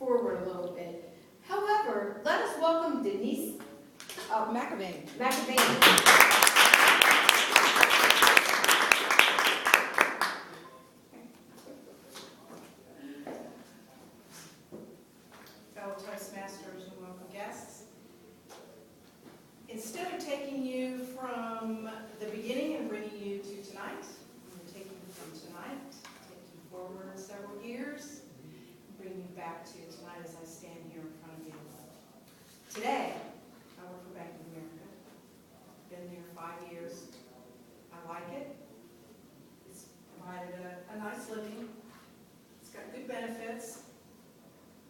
forward a little bit. However, let us welcome Denise McAvane. Fellow Toastmasters and welcome guests. Instead of taking you from the beginning and bringing you to tonight, I'm going to take you from tonight, take you forward several years, and bring you back to tonight as I stand here in front of you. Today, I work for Bank of America. Been there 5 years. I like it. It's provided a nice living. It's got good benefits.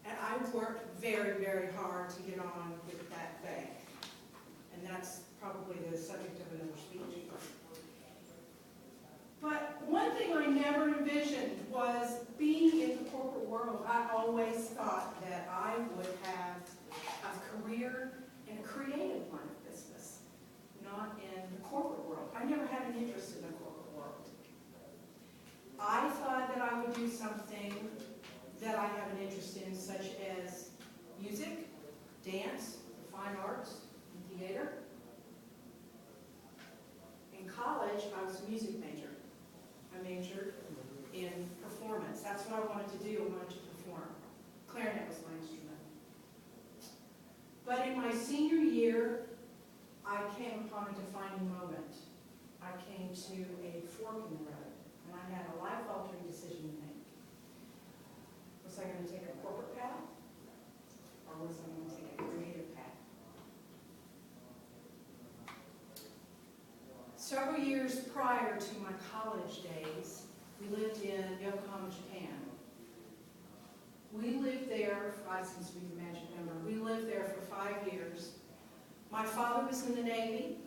And I've worked very, very hard to get on with that bank. And that's probably the subject of another speech. But one thing I never envisioned was being in the corporate world. I always thought that I would have a career in a creative line of business, not in the corporate world. I never had an interest in the corporate world. I thought that I would do something that I have an interest in, such as music, dance, the fine arts, and theater. In college, I was a music major. I majored in performance. That's what I wanted to do. I wanted to perform. Clarinet was my instrument. But in my senior year, I came upon a defining moment. I came to a fork in the road, and I had a life-altering decision to make. Was I going to take a corporate path, or was I going to take a creative path? Several years prior to my college days, we lived in Yokohama, Japan. We lived there, since we were magic number, we lived there for 5 years. My father was in the Navy.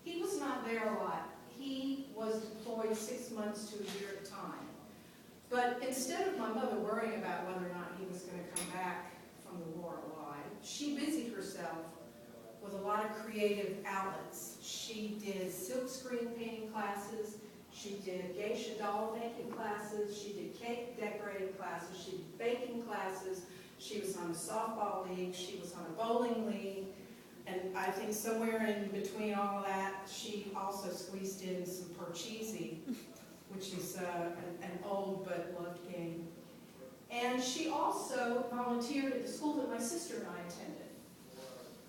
He was not there a lot. He was deployed 6 months to a year at a time. But instead of my mother worrying about whether or not he was going to come back from the war alive, she busied herself with a lot of creative outlets. She did silk screen painting classes, she did geisha doll making classes, she did cake decorating classes, she did baking classes, she was on a softball league, she was on a bowling league, and I think somewhere in between all of that, she also squeezed in some parcheesi, which is an old but loved game. And she also volunteered at the school that my sister and I attended.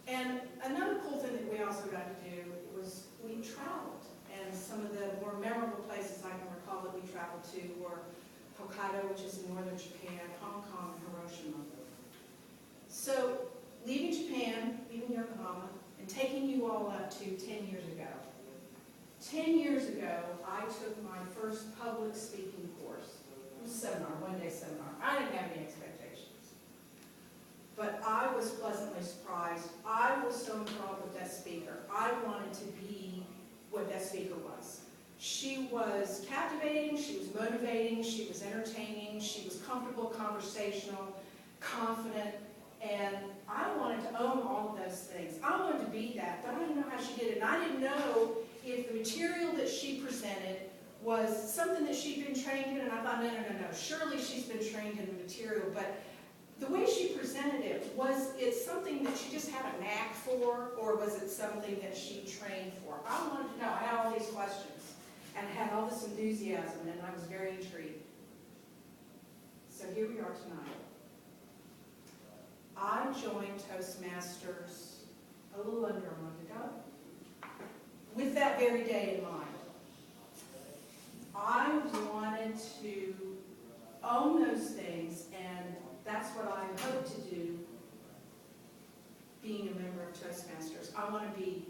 And another cool thing that we also got to do was we traveled. And some of the more memorable places I can recall that we traveled to were Hokkaido, which is in northern Japan, Hong Kong, and Hiroshima. So leaving Japan, leaving Yokohama, and taking you all up to 10 years ago. 10 years ago, I took my first public speaking course. It was a seminar, one-day seminar. I didn't have any expectations. But I was pleasantly surprised. I was so enthralled with that speaker. I wanted to be what that speaker was. She was captivating, she was motivating, she was entertaining, she was comfortable, conversational, confident, and I wanted to own all of those things. I wanted to be that, but I didn't know how she did it. And I didn't know if the material that she presented was something that she'd been trained in, and I thought, no. Surely she's been trained in the material, but the way she presented it, was it something that she just had a knack for, or was it something that she trained for? I wanted to know. I had all these questions, and I had all this enthusiasm, and I was very intrigued. So here we are tonight. I joined Toastmasters a little under a month ago, with that very day in mind. I wanted to own those things, and that's what I hope to do being a member of Toastmasters. I want to be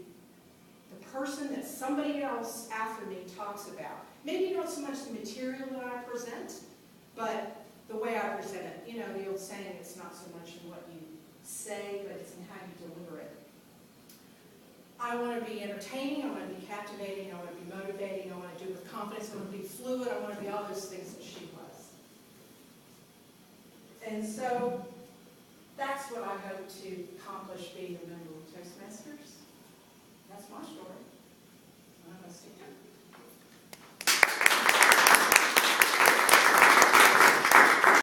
the person that somebody else after me talks about. Maybe not so much the material that I present, but the way I present it. You know, the old saying, it's not so much in what you say, but it's in how you deliver it. I want to be entertaining, I want to be captivating, I want to be motivating, I want to do it with confidence, I want to be fluid, I want to be all those things that she was. And so that's what I hope to accomplish being a member of Toastmasters. That's my story. I'm going to stick to it.